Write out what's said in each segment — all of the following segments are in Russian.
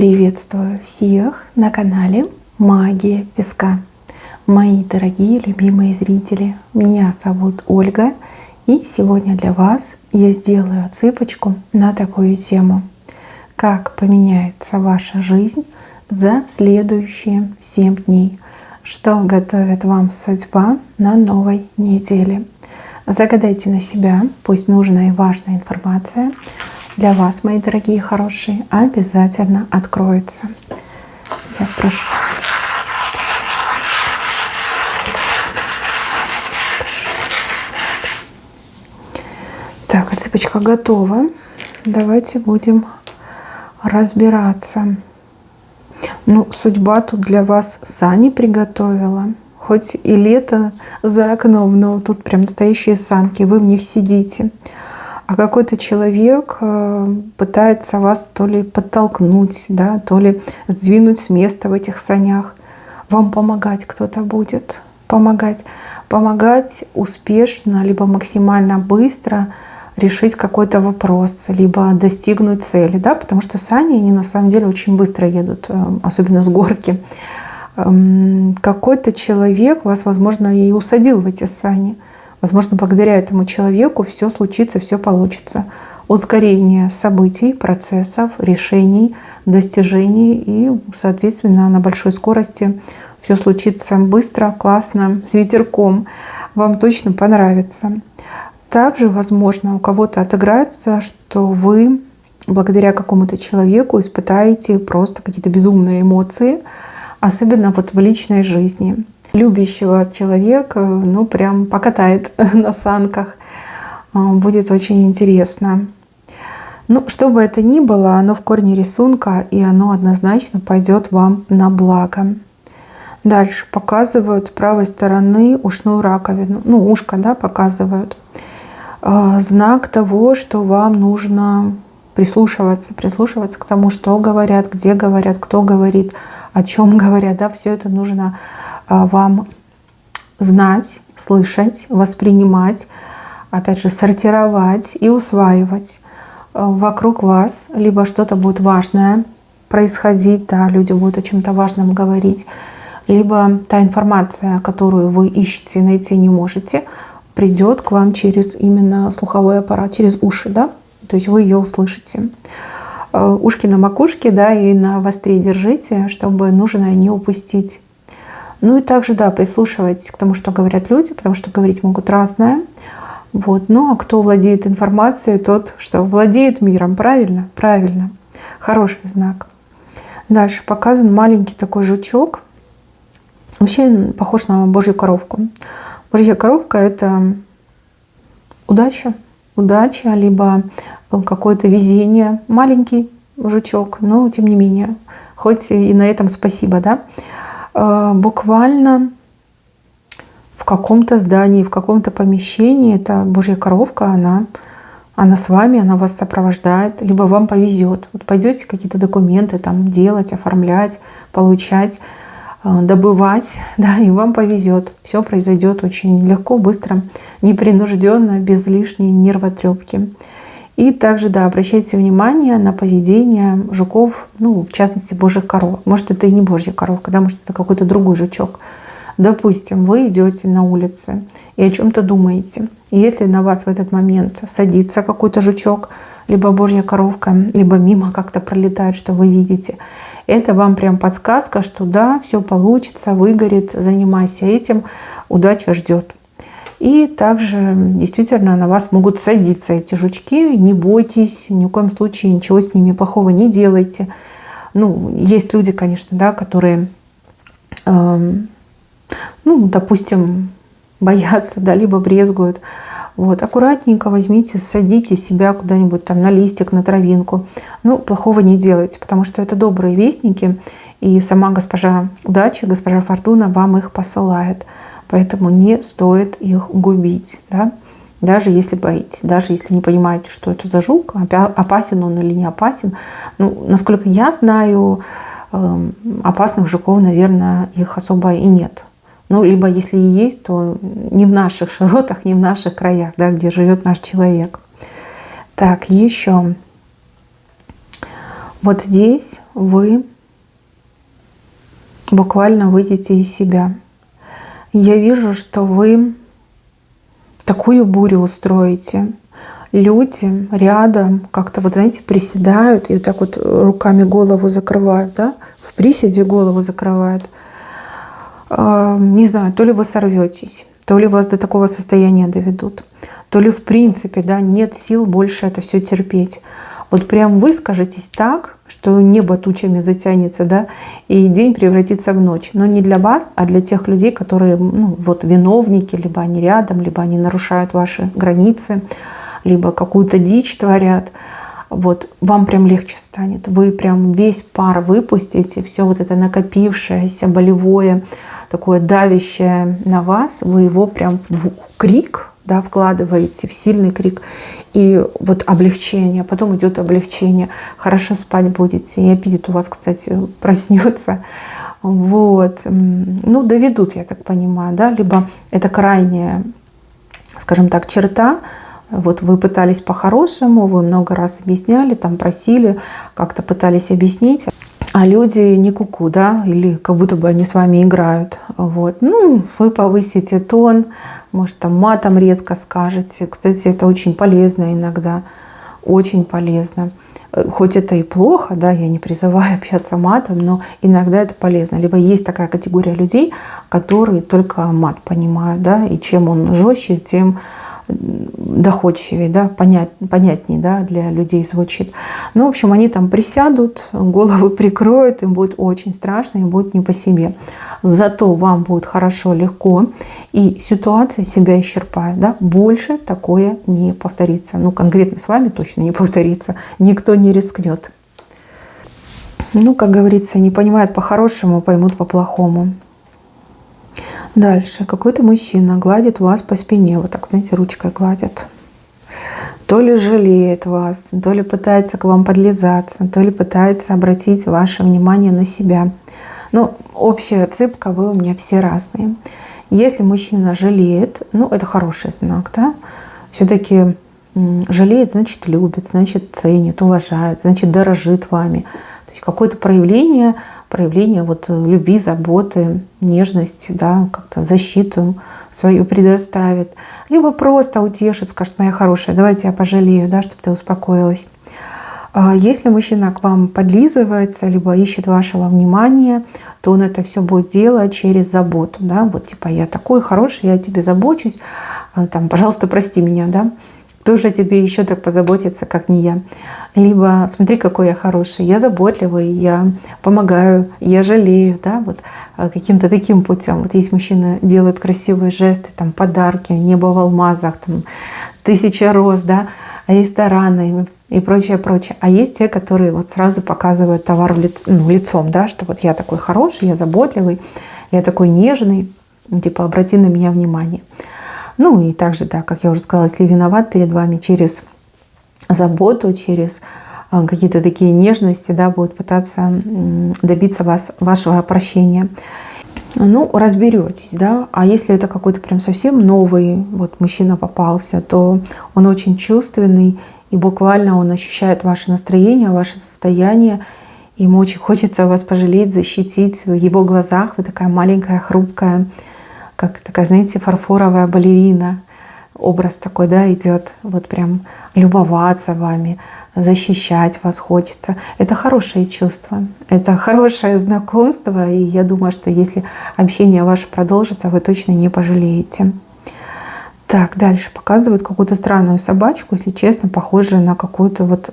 Приветствую всех на канале Магия Песка. Мои дорогие любимые зрители, меня зовут Ольга, и сегодня для вас я сделаю отсыпочку на такую тему: как поменяется ваша жизнь за следующие 7 дней, что готовит вам судьба на новой неделе. Загадайте на себя, пусть нужная и важная информация для вас, мои дорогие хорошие, обязательно откроется. Я прошу. Так, отсыпочка готова. Давайте будем разбираться. Судьба тут для вас сани приготовила. Хоть и лето за окном, но тут прям настоящие санки, вы в них сидите. А какой-то человек пытается вас то ли подтолкнуть, да, то ли сдвинуть с места в этих санях. Вам помогать кто-то будет. Помогать успешно, либо максимально быстро решить какой-то вопрос, либо достигнуть цели. Да? Потому что сани, они на самом деле очень быстро едут, особенно с горки. Какой-то человек вас, возможно, и усадил в эти сани. Возможно, благодаря этому человеку все случится, все получится. Ускорение событий, процессов, решений, достижений. И, соответственно, на большой скорости все случится быстро, классно, с ветерком. Вам точно понравится. Также, возможно, у кого-то отыграется, что вы благодаря какому-то человеку испытаете просто какие-то безумные эмоции, особенно в личной жизни. Любящего человека, прям покатает на санках. Будет очень интересно. Что бы это ни было, оно в корне рисунка, и оно однозначно пойдет вам на благо. Дальше показывают с правой стороны ушную раковину. Ушко, да, показывают. Знак того, что вам нужно прислушиваться к тому, что говорят, где говорят, кто говорит, о чем говорят. Да, все это нужно вам знать, слышать, воспринимать, опять же, сортировать и усваивать. Вокруг вас либо что-то будет важное происходить, да, люди будут о чем-то важном говорить, либо та информация, которую вы ищете, найти не можете, придет к вам через именно слуховой аппарат, через уши, да, то есть вы ее услышите. Ушки на макушке, да, и на востре держите, чтобы нужное не упустить. И также, да, прислушивайтесь к тому, что говорят люди, потому что говорить могут разное. А кто владеет информацией, тот, что владеет миром. Правильно? Правильно. Хороший знак. Дальше показан маленький такой жучок. Вообще похож на Божью коровку. Божья коровка — это удача. Удача, либо какое-то везение. Маленький жучок, но тем не менее. Хоть и на этом спасибо, да. Буквально в каком-то здании, в каком-то помещении эта Божья коровка, она с вами, она вас сопровождает, либо вам повезет. Пойдете какие-то документы там делать, оформлять, получать, добывать, да, и вам повезет. Все произойдет очень легко, быстро, непринужденно, без лишней нервотрепки. И также, да, обращайте внимание на поведение жуков, в частности, божьих коровок. Может, это и не божья коровка, да, может, это какой-то другой жучок. Допустим, вы идете на улице и о чем-то думаете. И если на вас в этот момент садится какой-то жучок, либо божья коровка, либо мимо как-то пролетает, что вы видите, это вам прям подсказка, что да, все получится, выгорит, занимайся этим, удача ждет. И также действительно на вас могут садиться эти жучки. Не бойтесь, ни в коем случае ничего с ними плохого не делайте. Есть люди, конечно, да, которые, допустим, боятся, да, либо брезгуют. Аккуратненько возьмите, садите себя куда-нибудь там на листик, на травинку. Плохого не делайте, потому что это добрые вестники, и сама госпожа удача, госпожа фортуна вам их посылает. Поэтому не стоит их губить, да? Даже если боитесь, даже если не понимаете, что это за жук, опасен он или не опасен. Насколько я знаю, опасных жуков, наверное, их особо и нет. Либо если и есть, то не в наших широтах, не в наших краях, да, где живет наш человек. Так, еще Вот здесь вы буквально выйдете из себя. Я вижу, что вы такую бурю устроите. Люди рядом как-то, вот знаете, приседают и вот так вот руками голову закрывают, да? В приседе голову закрывают. Не знаю, то ли вы сорветесь, то ли вас до такого состояния доведут, то ли в принципе, да, нет сил больше это все терпеть. Вот прям выскажитесь так, что небо тучами затянется, да, и день превратится в ночь. Но не для вас, а для тех людей, которые, ну, вот виновники, либо они рядом, либо они нарушают ваши границы, либо какую-то дичь творят. Вот вам прям легче станет. Вы прям весь пар выпустите, все вот это накопившееся, болевое, такое давящее на вас, вы его прям в крик, да, вкладываете, в сильный крик. И вот облегчение, потом идет облегчение. Хорошо спать будете. И аппетит у вас, кстати, проснется. Вот. Ну, доведут, я так понимаю, да, либо это крайняя, скажем так, черта. Вот вы пытались по-хорошему, вы много раз объясняли, там просили, как-то пытались объяснить, а люди не куку, да, или как будто бы они с вами играют. Вот. Ну, вы повысите тон, может, там матом резко скажете. Кстати, это очень полезно иногда, очень полезно. Хоть это и плохо, да, я не призываю общаться матом, но иногда это полезно. Либо есть такая категория людей, которые только мат понимают, да, и чем он жестче, тем доходчивее, да, понятнее, да, для людей звучит. Ну, в общем, они там присядут, головы прикроют, им будет очень страшно, им будет не по себе. Зато вам будет хорошо, легко, и ситуация себя исчерпает, да, больше такое не повторится. Ну, конкретно с вами точно не повторится, никто не рискнет. Ну, как говорится, не понимают по-хорошему, поймут по-плохому. Дальше. Какой-то мужчина гладит вас по спине. Вот так, знаете, ручкой гладит. То ли жалеет вас, то ли пытается к вам подлизаться, то ли пытается обратить ваше внимание на себя. Но общая цепка, вы у меня все разные. Если мужчина жалеет, ну, это хороший знак, да? Все-таки жалеет, значит, любит, значит, ценит, уважает, значит, дорожит вами. То есть какое-то проявление вот любви, заботы, нежности, да, как-то защиту свою предоставит. Либо просто утешит, скажет: моя хорошая, давайте я пожалею, да, чтобы ты успокоилась. Если мужчина к вам подлизывается, либо ищет вашего внимания, то он это все будет делать через заботу. Да? Вот типа: я такой хороший, я о тебе забочусь, там, пожалуйста, прости меня, да? Кто же о тебе еще так позаботится, как не я? Либо: смотри, какой я хороший, я заботливый, я помогаю, я жалею, да, вот каким-то таким путем. Вот есть мужчины, делают красивые жесты, там, подарки, небо в алмазах, там, 1000 роз, да, рестораны и прочее, прочее. А есть те, которые вот сразу показывают товар лицом, да, что вот я такой хороший, я заботливый, я такой нежный, типа: обрати на меня внимание. Ну и также, да, как я уже сказала, если виноват перед вами, через заботу, через какие-то такие нежности, да, будет пытаться добиться вашего прощения. Ну, разберетесь, да. А если это какой-то прям совсем новый вот мужчина попался, то он очень чувственный, и буквально он ощущает ваше настроение, ваше состояние. Ему очень хочется вас пожалеть, защитить. В его глазах вы такая маленькая, хрупкая, как такая, знаете, фарфоровая балерина. Образ такой, да, идет. Вот прям любоваться вами, защищать вас хочется. Это хорошее чувство, это хорошее знакомство. И я думаю, что если общение ваше продолжится, вы точно не пожалеете. Так, дальше показывают какую-то странную собачку, если честно, похожую на какую-то вот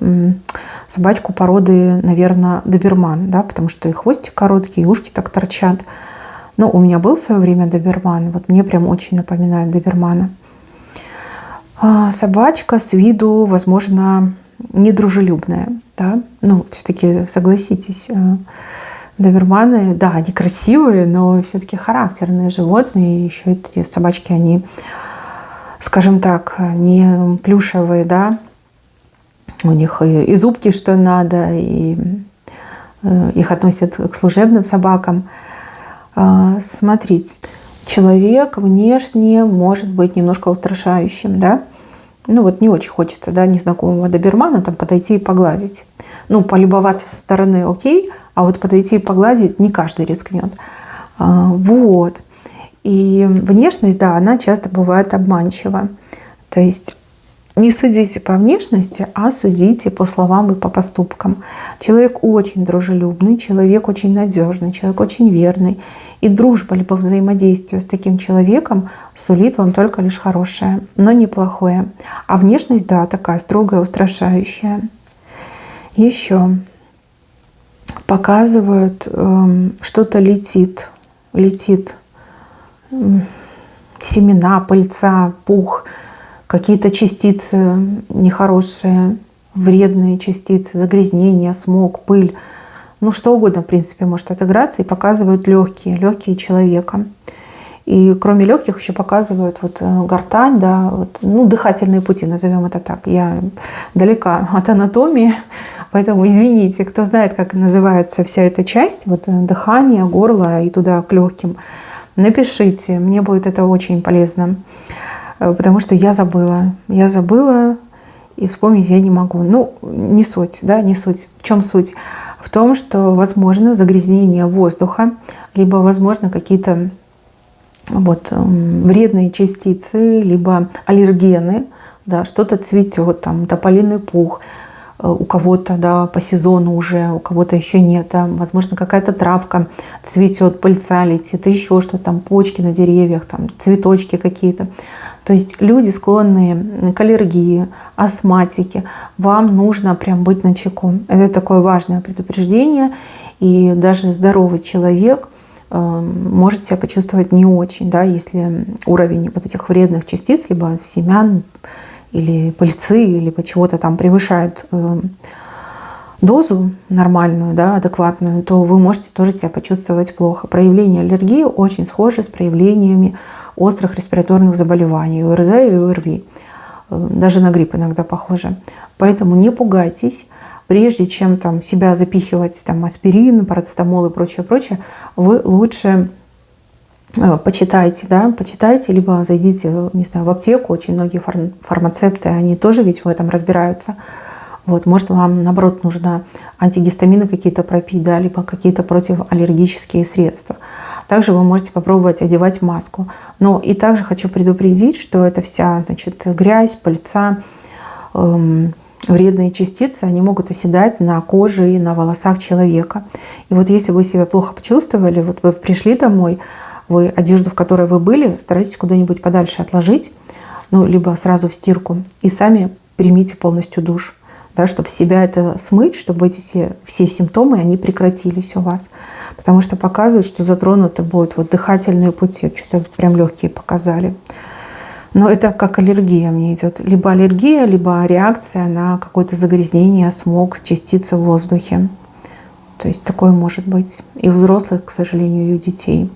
собачку породы, наверное, доберман, да, потому что и хвостик короткий, и ушки так торчат. Но у меня был в свое время доберман, вот мне прям очень напоминает добермана. Собачка с виду, возможно, недружелюбная, да, ну, все-таки согласитесь, доберманы, да, они красивые, но все-таки характерные животные, еще эти собачки, они, скажем так, не плюшевые, да, у них и зубки что надо, и их относят к служебным собакам. Смотрите, человек внешне может быть немножко устрашающим, да, ну вот не очень хочется, да, незнакомого добермана там подойти и погладить. Ну, полюбоваться со стороны окей, а вот подойти и погладить не каждый рискнет. Вот. И внешность, да, она часто бывает обманчива. То есть не судите по внешности, а судите по словам и по поступкам. Человек очень дружелюбный, человек очень надежный, человек очень верный. И дружба либо взаимодействие с таким человеком сулит вам только лишь хорошее, но не плохое. А внешность, да, такая строгая, устрашающая. Еще показывают, что-то летит. Летит семена, пыльца, пух, какие-то частицы нехорошие, вредные частицы, загрязнения, смог, пыль. Ну, что угодно, в принципе, может отыграться. И показывают легкие человека. И кроме легких еще показывают вот гортань, да, вот, ну, дыхательные пути, назовем это так. Я далека от анатомии, поэтому извините, кто знает, как называется вся эта часть, вот дыхание, горло и туда к легким, напишите, мне будет это очень полезно, потому что я забыла и вспомнить я не могу. Ну, не суть, да, не суть. В чем суть? В том, что возможно загрязнение воздуха, либо возможно какие-то вот вредные частицы, либо аллергены, да, что-то цветет, там тополиный пух, у кого-то, да, по сезону уже, у кого-то еще нет, да, возможно, какая-то травка цветет, пыльца летит, еще что-то, там почки на деревьях, там цветочки какие-то. То есть люди, склонные к аллергии, астматики, вам нужно прям быть начеку. Это такое важное предупреждение, и даже здоровый человек может себя почувствовать не очень, да, если уровень вот этих вредных частиц, либо семян, или пыльцы, либо чего-то там превышает дозу нормальную, да, адекватную, то вы можете тоже себя почувствовать плохо. Проявления аллергии очень схожи с проявлениями острых респираторных заболеваний, ОРЗ и ОРВИ. Даже на грипп иногда похоже. Поэтому не пугайтесь. Прежде чем там себя запихивать там аспирин, парацетамол и прочее, вы лучше почитайте, да, почитайте, либо зайдите, не знаю, в аптеку. Очень многие фармацепты, они тоже ведь в этом разбираются. Вот, может, вам, наоборот, нужно антигистамины какие-то пропить, да, либо какие-то противоаллергические средства. Также вы можете попробовать одевать маску. Но и также хочу предупредить, что это вся, значит, грязь, пыльца, вредные частицы, они могут оседать на коже и на волосах человека. И вот если вы себя плохо почувствовали, вот вы пришли домой, вы одежду, в которой вы были, старайтесь куда-нибудь подальше отложить, ну, либо сразу в стирку, и сами примите полностью душ, да, чтобы себя это смыть, чтобы эти все симптомы, они прекратились у вас. Потому что показывают, что затронуты будут вот дыхательные пути, что-то прям легкие показали. Но это как аллергия мне идет. Либо аллергия, либо реакция на какое-то загрязнение, смог, частицы в воздухе. То есть такое может быть и у взрослых, к сожалению, и у детей.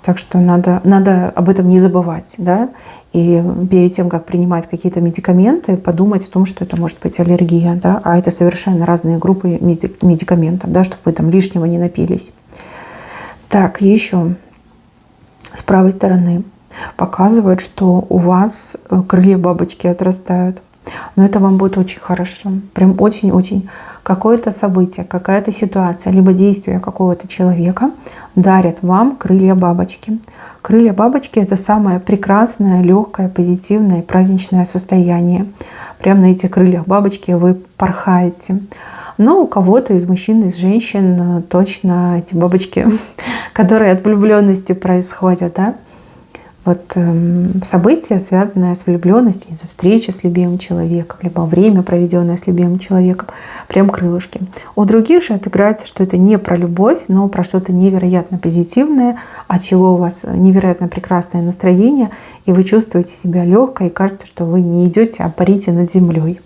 Так что надо об этом не забывать, да? И перед тем, как принимать какие-то медикаменты, подумать о том, что это может быть аллергия, да? А это совершенно разные группы медикаментов, да, чтобы вы там лишнего не напились. Так, еще с правой стороны показывают, что у вас крылья бабочки отрастают. Но это вам будет очень хорошо. Прям очень-очень. Какое-то событие, какая-то ситуация, либо действие какого-то человека дарят вам крылья бабочки. Крылья бабочки — это самое прекрасное, легкое, позитивное, праздничное состояние. Прямо на этих крыльях бабочки вы порхаете. Но у кого-то из мужчин, из женщин точно эти бабочки, которые от влюбленности происходят, да? Вот события, связанные с влюбленностью, не знаю, встреча с любимым человеком, либо время, проведенное с любимым человеком, прям крылышки. У других же отыграется, что это не про любовь, но про что-то невероятно позитивное, от чего у вас невероятно прекрасное настроение, и вы чувствуете себя легко, и кажется, что вы не идете, а парите над землей.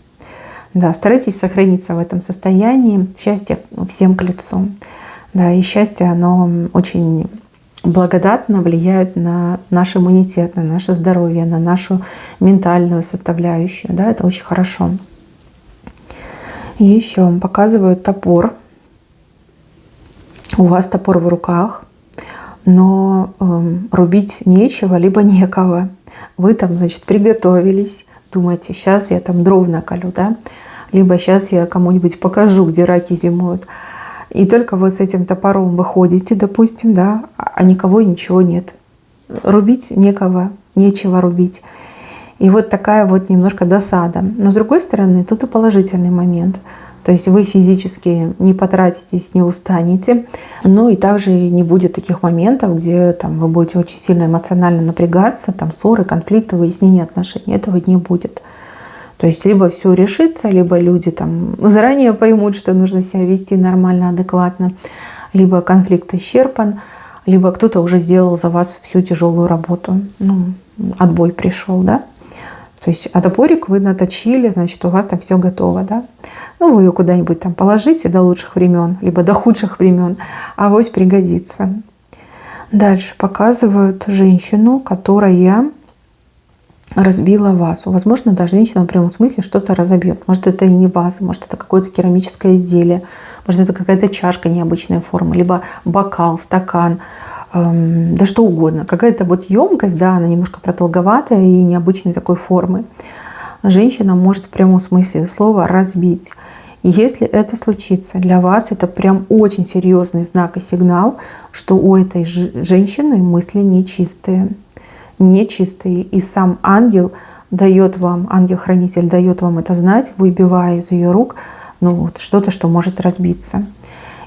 Да, старайтесь сохраниться в этом состоянии. Счастье всем к лицу. Да, и счастье, оно очень благодатно влияет на наш иммунитет, на наше здоровье, на нашу ментальную составляющую. Да, это очень хорошо. Еще показывают топор. У вас топор в руках, но рубить нечего, либо некого. Вы там, значит, приготовились, думаете, сейчас я там дров наколю, да? либо сейчас я кому-нибудь покажу, где раки зимуют. И только вы с этим топором выходите, допустим, да, а никого и ничего нет. Рубить некого, нечего рубить. И вот такая вот немножко досада. Но с другой стороны, тут и положительный момент. То есть вы физически не потратитесь, не устанете. Ну и также не будет таких моментов, где там, вы будете очень сильно эмоционально напрягаться, там ссоры, конфликты, выяснения отношений. Этого не будет. То есть либо все решится, либо люди там заранее поймут, что нужно себя вести нормально, адекватно, либо конфликт исчерпан, либо кто-то уже сделал за вас всю тяжелую работу. Ну, отбой пришел, да? То есть а топорик вы наточили, значит, у вас там все готово, да? Ну, вы ее куда-нибудь там положите до лучших времен, либо до худших времен, а авось пригодится. Дальше показывают женщину, которая разбила вазу. Возможно, даже женщина в прямом смысле что-то разобьет. Может, это и не ваза, может, это какое-то керамическое изделие, может, это какая-то чашка необычной формы, либо бокал, стакан, да что угодно. Какая-то вот емкость, да, она немножко продолговатая и необычной такой формы. Женщина может в прямом смысле слова разбить. И если это случится для вас, это прям очень серьезный знак и сигнал, что у этой женщины мысли нечистые. Нечистые. И сам ангел дает вам, ангел-хранитель дает вам это знать, выбивая из ее рук вот что-то, что может разбиться.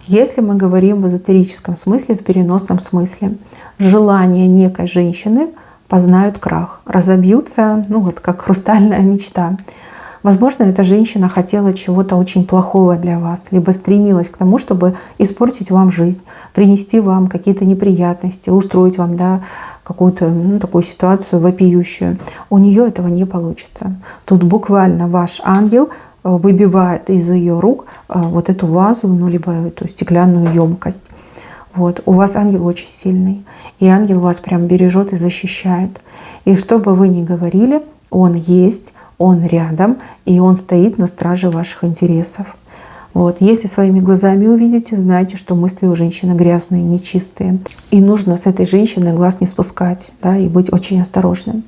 Если мы говорим в эзотерическом смысле, в переносном смысле, желания некой женщины познают крах, разобьются, вот как хрустальная мечта. Возможно, эта женщина хотела чего-то очень плохого для вас, либо стремилась к тому, чтобы испортить вам жизнь, принести вам какие-то неприятности, устроить вам, да, какую-то такую ситуацию вопиющую. У нее этого не получится. Тут буквально ваш ангел выбивает из ее рук вот эту вазу, либо эту стеклянную емкость. Вот. У вас ангел очень сильный, и ангел вас прям бережет и защищает. И что бы вы ни говорили, он есть, он рядом, и он стоит на страже ваших интересов. Вот. Если своими глазами увидите, знайте, что мысли у женщины грязные, нечистые. И нужно с этой женщиной глаз не спускать, да, и быть очень осторожным.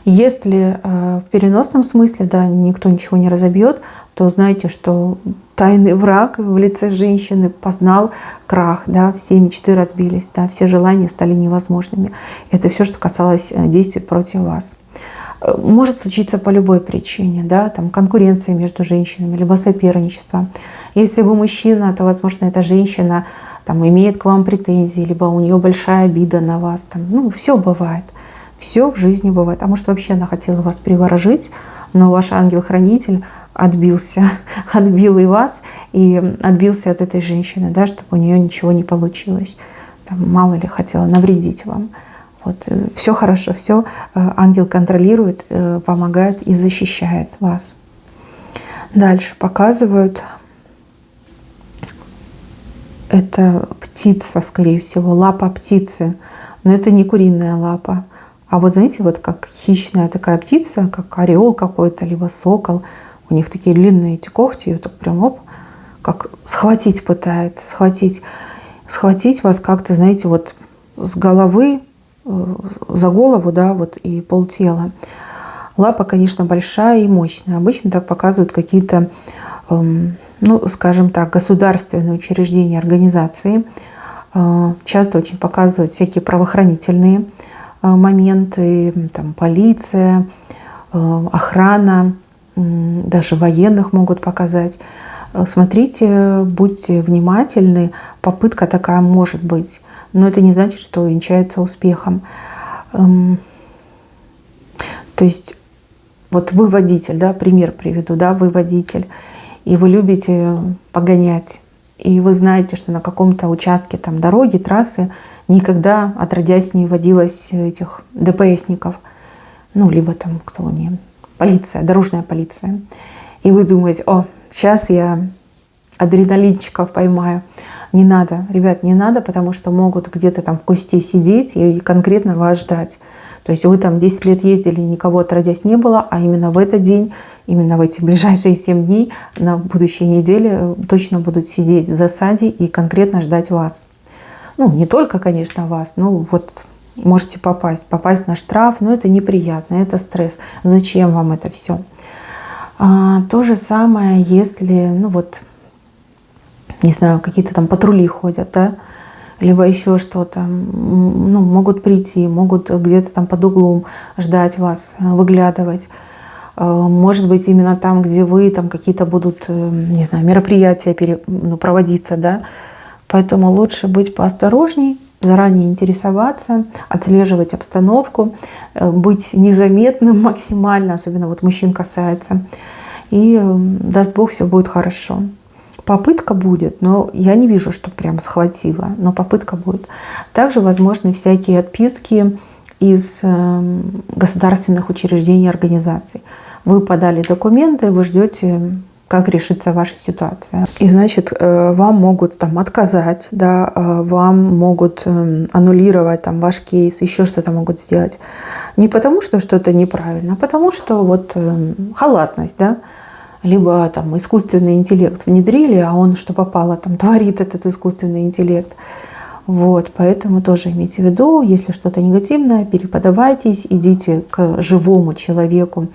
Если в переносном смысле, да, никто ничего не разобьет, то знайте, что тайный враг в лице женщины познал крах, да, все мечты разбились, да, все желания стали невозможными. Это все, что касалось действий против вас. Может случиться по любой причине, да, там конкуренция между женщинами, либо соперничество. Если вы мужчина, то, возможно, эта женщина там имеет к вам претензии, либо у нее большая обида на вас. Там, все бывает. Все в жизни бывает. А может, вообще она хотела вас приворожить, но ваш ангел-хранитель отбился, отбил и вас, и отбился от этой женщины, да, чтобы у нее ничего не получилось. Там, мало ли, хотела навредить вам. Вот, все хорошо, все ангел контролирует, помогает и защищает вас. Дальше показывают, это птица, скорее всего, лапа птицы, но это не куриная лапа. А вот знаете, вот как хищная такая птица, как орел какой-то, либо сокол, у них такие длинные эти когти, и так прям как схватить пытается, схватить вас как-то, знаете, вот с головы, за голову, да, вот и полтела. Лапа, конечно, большая и мощная. Обычно так показывают какие-то, скажем так, государственные учреждения, организации. Часто очень показывают всякие правоохранительные моменты, там полиция, охрана, даже военных могут показать. Смотрите, будьте внимательны, попытка такая может быть, но это не значит, что венчается успехом. То есть вот вы водитель, да, пример приведу, да, вы водитель, и вы любите погонять, и вы знаете, что на каком-то участке там дороги, трассы никогда отродясь не водилось этих ДПСников, либо там кто они, полиция, дорожная полиция. И вы думаете, сейчас я адреналинчиков поймаю. Не надо, ребят, не надо, потому что могут где-то там в кусте сидеть и конкретно вас ждать. То есть вы там 10 лет ездили, никого отродясь не было, а именно в этот день, именно в эти ближайшие 7 дней, на будущей неделе точно будут сидеть в засаде и конкретно ждать вас. Не только, конечно, вас, вот можете попасть на штраф, но это неприятно, это стресс. Зачем вам это все? То же самое, если, ну вот, не знаю, какие-то там патрули ходят, да, либо еще что-то, ну, могут прийти, могут где-то там под углом ждать вас, выглядывать. Может быть, именно там, где вы, там какие-то будут, не знаю, мероприятия проводиться, да. Поэтому лучше быть поосторожней, заранее интересоваться, отслеживать обстановку, быть незаметным максимально, особенно вот мужчин касается. И даст Бог, все будет хорошо. Попытка будет, но я не вижу, что прям схватило, но попытка будет. Также возможны всякие отписки из государственных учреждений и организаций. Вы подали документы, вы ждете, как решится ваша ситуация. И значит, вам могут там отказать, да, вам могут аннулировать там ваш кейс, еще что-то могут сделать. Не потому, что что-то неправильно, а потому, что вот халатность, да, либо там искусственный интеллект внедрили, а он что попало там творит этот искусственный интеллект. Вот, поэтому тоже имейте в виду, если что-то негативное, переподавайтесь, идите к живому человеку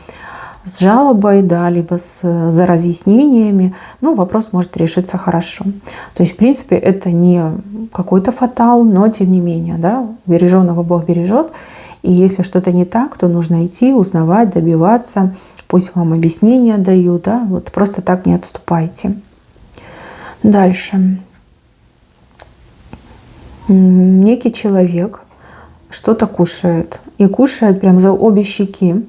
с жалобой, да, либо за разъяснениями, ну, вопрос может решиться хорошо. То есть, в принципе, это не какой-то фатал, но тем не менее, да, береженого Бог бережет. И если что-то не так, то нужно идти, узнавать, добиваться, пусть вам объяснения дают, да, вот просто так не отступайте. Дальше. Некий человек что-то кушает, и кушает прям за обе щеки,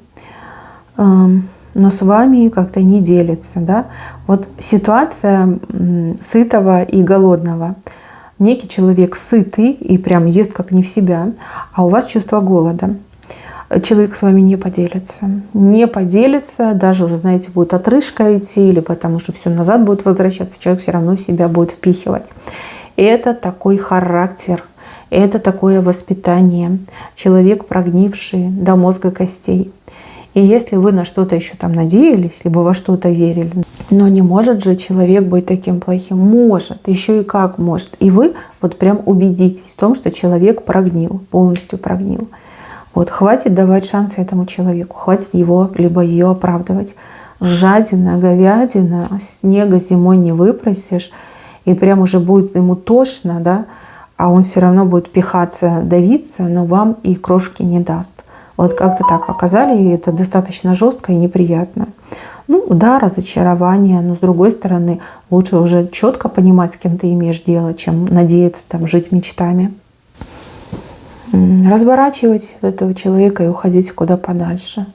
но с вами как-то не делится, да. Вот ситуация сытого и голодного. Некий человек сытый и прям ест как не в себя, а у вас чувство голода. Человек с вами не поделится, даже уже, знаете, будет отрыжка идти, или потому что все назад будет возвращаться, человек все равно в себя будет впихивать. Это такой характер, это такое воспитание. Человек прогнивший до мозга костей. И если вы на что-то еще там надеялись, либо во что-то верили, но не может же человек быть таким плохим. Может, еще и как может. И вы вот прям убедитесь в том, что человек прогнил, полностью прогнил. Вот, хватит давать шанс этому человеку, хватит его либо ее оправдывать. Жадина, говядина, снега зимой не выпросишь, и прям уже будет ему тошно, да, а он все равно будет пихаться, давиться, но вам и крошки не даст. Вот как-то так показали, и это достаточно жестко и неприятно. Ну да, разочарование, но с другой стороны, лучше уже четко понимать, с кем ты имеешь дело, чем надеяться там жить мечтами. Разворачивать этого человека и уходить куда подальше.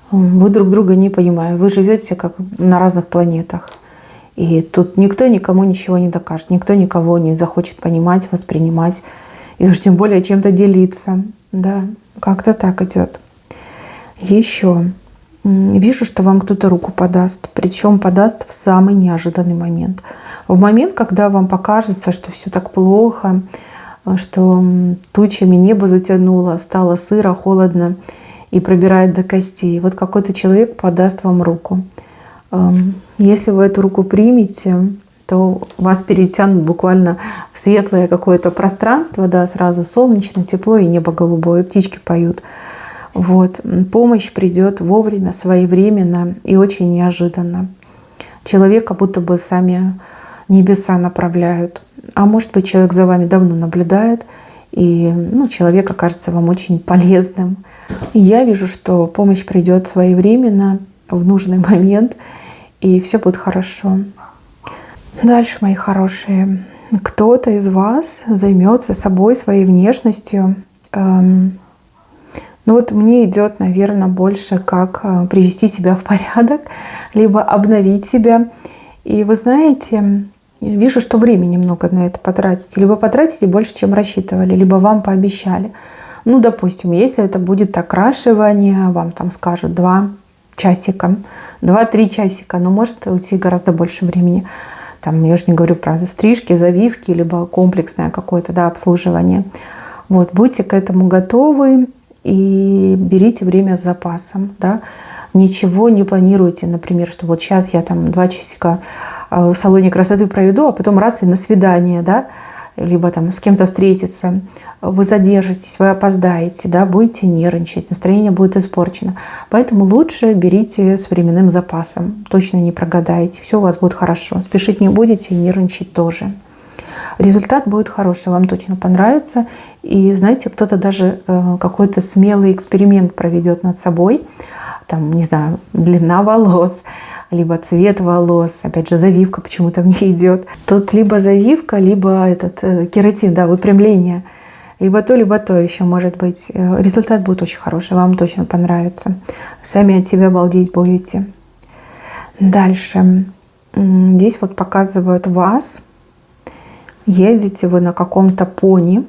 Вы друг друга не понимаете, вы живете как на разных планетах. И тут никто никому ничего не докажет, никто никого не захочет понимать, воспринимать, и уж тем более чем-то делиться. Да, как-то так идет. Еще вижу, что вам кто-то руку подаст, причем подаст в самый неожиданный момент. В момент, когда вам покажется, что все так плохо, что тучами небо затянуло, стало сыро, холодно и пробирает до костей. Вот какой-то человек подаст вам руку. Если вы эту руку примете, то вас перетянут буквально в светлое какое-то пространство, да, сразу солнечно, тепло и небо голубое, птички поют. Вот. Помощь придет вовремя, своевременно и очень неожиданно. Человека будто бы сами небеса направляют. А может быть, человек за вами давно наблюдает, и человек окажется вам очень полезным. И я вижу, что помощь придет своевременно, в нужный момент, и все будет хорошо. Дальше, мои хорошие, кто-то из вас займется собой, своей внешностью. Вот мне идет, наверное, больше как привести себя в порядок, либо обновить себя. И вы знаете, вижу, что времени много на это потратите. Либо потратите больше, чем рассчитывали, либо вам пообещали. Допустим, если это будет окрашивание, вам там скажут 2 часика, 2-3 часика, но может уйти гораздо больше времени. Там, я же не говорю про стрижки, завивки, либо комплексное какое-то обслуживание. Вот, будьте к этому готовы и берите время с запасом. Да? Ничего не планируйте, например, что вот сейчас я там 2 часика в салоне красоты проведу, а потом раз и на свидание. Да? либо там с кем-то встретиться, вы задержитесь, вы опоздаете, да, будете нервничать, настроение будет испорчено. Поэтому лучше берите с временным запасом, точно не прогадаете, все у вас будет хорошо. Спешить не будете и нервничать тоже. Результат будет хороший, вам точно понравится. И знаете, кто-то даже какой-то смелый эксперимент проведет над собой. Там, не знаю, длина волос, либо цвет волос. Опять же, завивка почему-то мне идет. Тут либо завивка, либо этот кератин, да, выпрямление. Либо то еще может быть. Результат будет очень хороший, вам точно понравится. Сами от себя балдеть будете. Дальше. Здесь вот показывают вас. Едете вы на каком-то пони,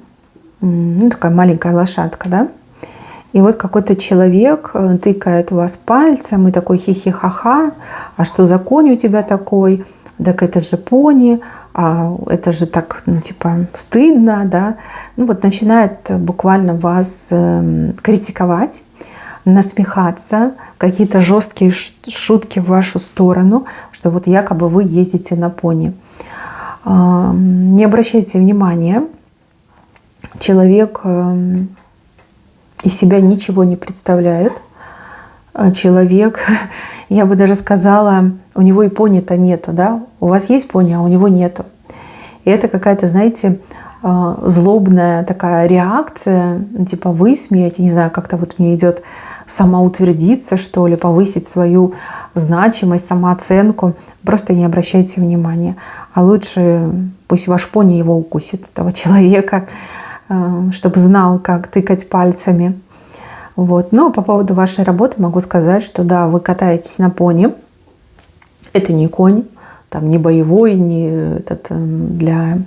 ну, такая маленькая лошадка, да? И вот какой-то человек тыкает в вас пальцем и такой хихи-ха-ха, а что за конь у тебя такой? Так это же пони, а это же так, ну, типа, стыдно, да? Ну, вот начинает буквально вас критиковать, насмехаться, какие-то жесткие шутки в вашу сторону, что вот якобы вы ездите на пони. Не обращайте внимания, человек из себя ничего не представляет. Человек, я бы даже сказала, у него и пони-то нету, да? У вас есть пони, а у него нету. И это какая-то, знаете, злобная такая реакция, типа высмеять, не знаю, как-то вот мне идет самоутвердиться, что ли, повысить свою значимость, самооценку. Просто не обращайте внимания. А лучше пусть ваш пони его укусит, этого человека, чтобы знал, как тыкать пальцами. Вот. Но по поводу вашей работы могу сказать, что да, вы катаетесь на пони. Это не конь, там, не боевой, не этот, для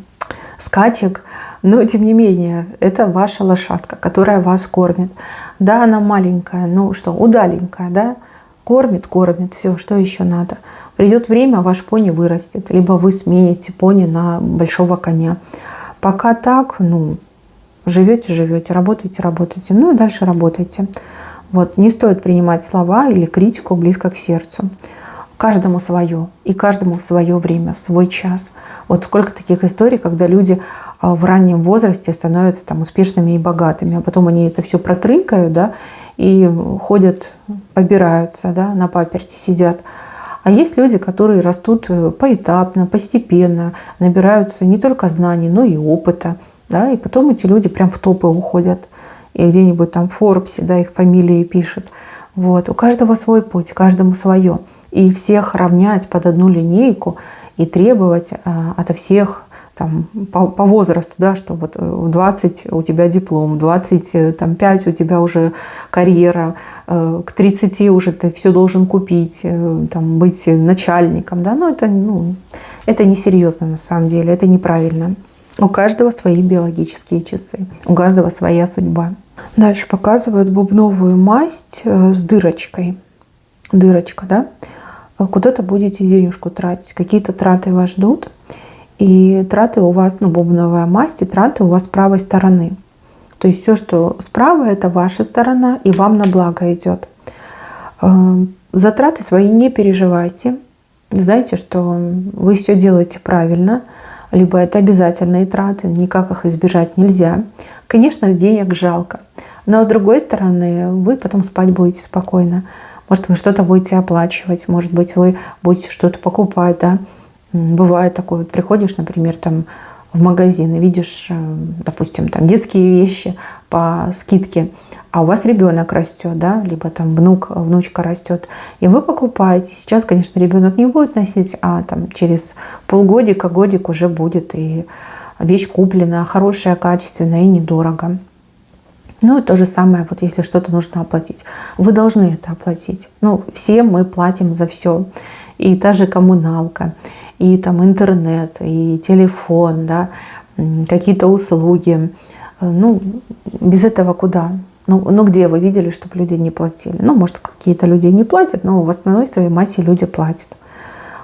скачек. Но, тем не менее, это ваша лошадка, которая вас кормит. Да, она маленькая, ну что, удаленькая, да? Кормит, все, что еще надо. Придет время, ваш пони вырастет, либо вы смените пони на большого коня. Пока так, ну, живете, работаете, ну и дальше работайте. Вот, не стоит принимать слова или критику близко к сердцу. Каждому свое, и каждому в свое время, в свой час. Вот сколько таких историй, когда люди в раннем возрасте становятся там успешными и богатыми, а потом они это все протрынкают, да, и ходят, побираются, да, на паперти сидят. А есть люди, которые растут поэтапно, постепенно, набираются не только знаний, но и опыта, да, и потом эти люди прям в топы уходят, и где-нибудь там в Форбсе, да, их фамилии пишут. Вот. У каждого свой путь, каждому свое. И всех равнять под одну линейку и требовать ото всех там, по возрасту, да, что вот в 20 у тебя диплом, в 25 у тебя уже карьера, к 30 уже ты все должен купить, там, быть начальником. Да? Но это несерьезно на самом деле, это неправильно. У каждого свои биологические часы, у каждого своя судьба. Дальше показывают бубновую масть с дырочкой. Дырочка, да? Куда-то будете денежку тратить. Какие-то траты вас ждут. И траты у вас, бубновая масть, и траты у вас с правой стороны. То есть все, что справа, это ваша сторона, и вам на благо идет. За траты свои не переживайте. Знаете, что вы все делаете правильно. Либо это обязательные траты, никак их избежать нельзя. Конечно, денег жалко. Но с другой стороны, вы потом спать будете спокойно. Может, вы что-то будете оплачивать, может быть, вы будете что-то покупать, да. Бывает такое, вот приходишь, например, там в магазин и видишь, допустим, там детские вещи по скидке, а у вас ребенок растет, да, либо там внучка растет, и вы покупаете. Сейчас, конечно, ребенок не будет носить, а там через полгодика, годик уже будет, и вещь куплена, хорошая, качественная и недорого. Ну и то же самое, вот если что-то нужно оплатить. Вы должны это оплатить. Все мы платим за все. И та же коммуналка, и там интернет, и телефон, да, какие-то услуги. Без этого куда? Где вы видели, чтобы люди не платили? Может, какие-то люди не платят, но в основной своей массе люди платят.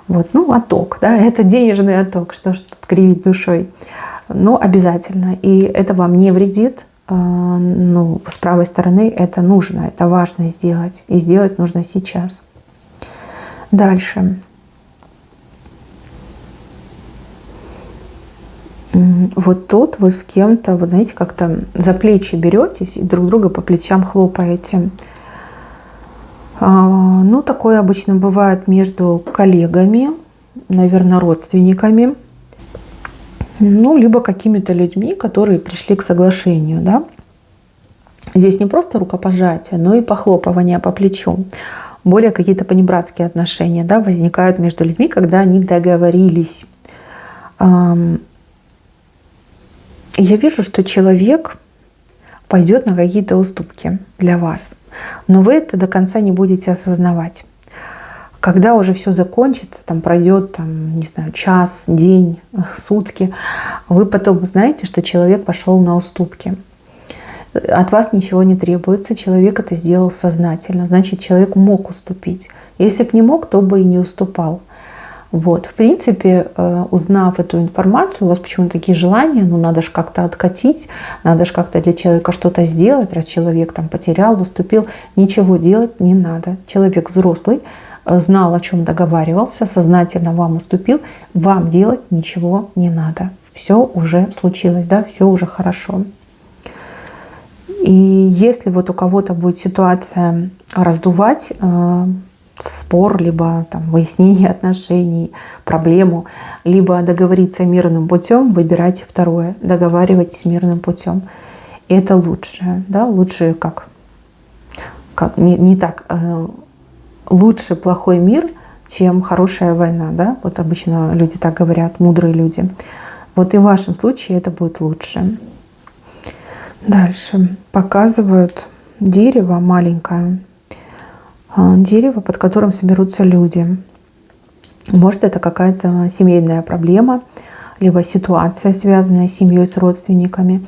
Вот, отток, да, это денежный отток, что ж тут кривить душой. Но обязательно, и это вам не вредит. С правой стороны это нужно, это важно сделать. И сделать нужно сейчас. Дальше. Вот тут вы с кем-то, вот знаете, как-то за плечи беретесь и друг друга по плечам хлопаете. Ну, такое обычно бывает между коллегами, наверное, родственниками, ну, либо какими-то людьми, которые пришли к соглашению, да. Здесь не просто рукопожатие, но и похлопывание по плечу. Более какие-то понебратские отношения, да, возникают между людьми, когда они договорились. Я вижу, что человек пойдет на какие-то уступки для вас, но вы это до конца не будете осознавать. Когда уже все закончится, там пройдет, там, не знаю, час, день, сутки, вы потом узнаете, что человек пошел на уступки. От вас ничего не требуется, человек это сделал сознательно, значит, человек мог уступить. Если бы не мог, то бы и не уступал. Вот, в принципе, узнав эту информацию, у вас почему-то такие желания, ну надо же как-то откатить, надо же как-то для человека что-то сделать, раз человек там потерял, уступил, ничего делать не надо. Человек взрослый, знал, о чем договаривался, сознательно вам уступил, вам делать ничего не надо. Все уже случилось, да, все уже хорошо. И если вот у кого-то будет ситуация раздувать спор, либо там, выяснение отношений, проблему, либо договориться мирным путем, выбирайте второе, договаривайтесь мирным путем. И это лучше, да, лучше как не так, лучше плохой мир, чем хорошая война, да, вот обычно люди так говорят, мудрые люди. Вот и в вашем случае это будет лучше. Дальше показывают дерево маленькое, дерево, под которым соберутся люди. Может, это какая-то семейная проблема, либо ситуация, связанная с семьей, с родственниками.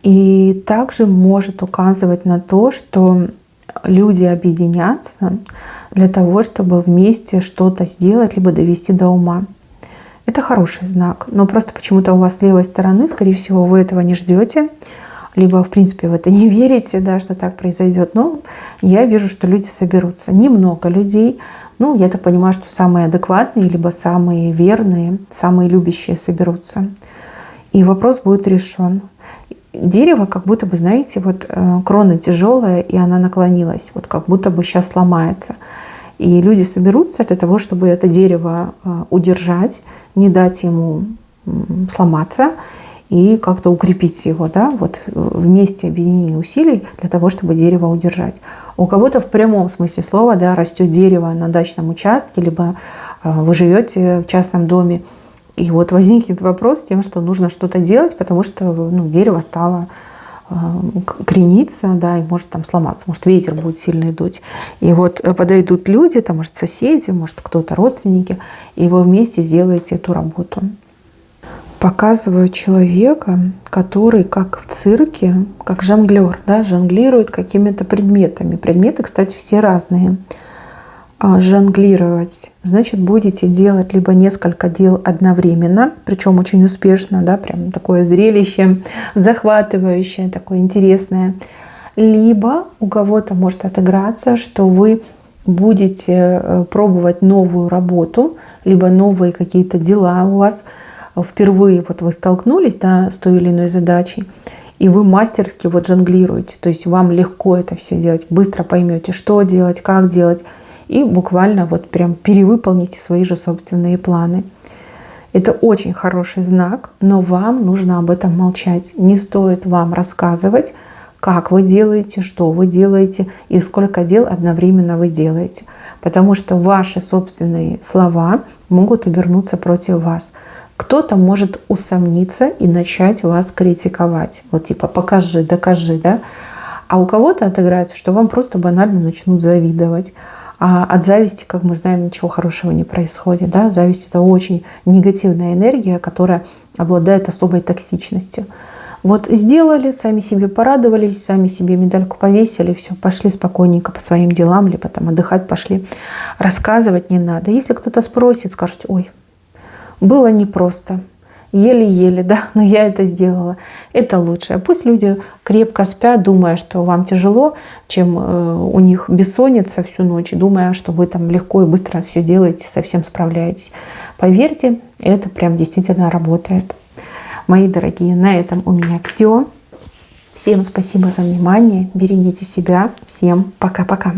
И также может указывать на то, что люди объединятся для того, чтобы вместе что-то сделать, либо довести до ума. Это хороший знак. Но просто почему-то у вас с левой стороны, скорее всего, вы этого не ждете, либо, в принципе, в это не верите, да, что так произойдет. Но я вижу, что люди соберутся. Немного людей. Ну, я так понимаю, что самые адекватные, либо самые верные, самые любящие соберутся. И вопрос будет решен. Дерево, как будто бы, знаете, вот крона тяжелая, и она наклонилась. Вот как будто бы сейчас сломается. И люди соберутся для того, чтобы это дерево удержать, не дать ему сломаться, и как-то укрепить его, да, вот вместе объединение усилий для того, чтобы дерево удержать. У кого-то в прямом смысле слова, да, растет дерево на дачном участке, либо вы живете в частном доме, и вот возникнет вопрос с тем, что нужно что-то делать, потому что дерево стало крениться, да, и может там сломаться, может ветер будет сильный дуть. И вот подойдут люди, там, может соседи, может кто-то родственники, и вы вместе сделаете эту работу. Показываю человека, который как в цирке, как жонглер, да, жонглирует какими-то предметами. Предметы, кстати, все разные. Жонглировать, значит, будете делать либо несколько дел одновременно, причем очень успешно, да, прям такое зрелище, захватывающее, такое интересное. Либо у кого-то может отыграться, что вы будете пробовать новую работу, либо новые какие-то дела у вас. Впервые вот вы столкнулись, да, с той или иной задачей, и вы мастерски вот жонглируете. То есть вам легко это все делать, быстро поймете, что делать, как делать, и буквально вот прям перевыполните свои же собственные планы. Это очень хороший знак, но вам нужно об этом молчать. Не стоит вам рассказывать, как вы делаете, что вы делаете и сколько дел одновременно вы делаете. Потому что ваши собственные слова могут обернуться против вас. Кто-то может усомниться и начать вас критиковать. Вот типа покажи, докажи, да. А у кого-то отыграется, что вам просто банально начнут завидовать. А от зависти, как мы знаем, ничего хорошего не происходит. Да? Зависть — это очень негативная энергия, которая обладает особой токсичностью. Вот сделали, сами себе порадовались, сами себе медальку повесили, все, пошли спокойненько по своим делам, либо там отдыхать пошли. Рассказывать не надо. Если кто-то спросит, скажете: ой, было непросто, еле-еле, да, но я это сделала. Это лучше. Пусть люди крепко спят, думая, что вам тяжело, чем у них бессонница всю ночь, думая, что вы там легко и быстро все делаете, совсем справляетесь. Поверьте, это прям действительно работает. Мои дорогие, на этом у меня все. Всем спасибо за внимание. Берегите себя. Всем пока-пока.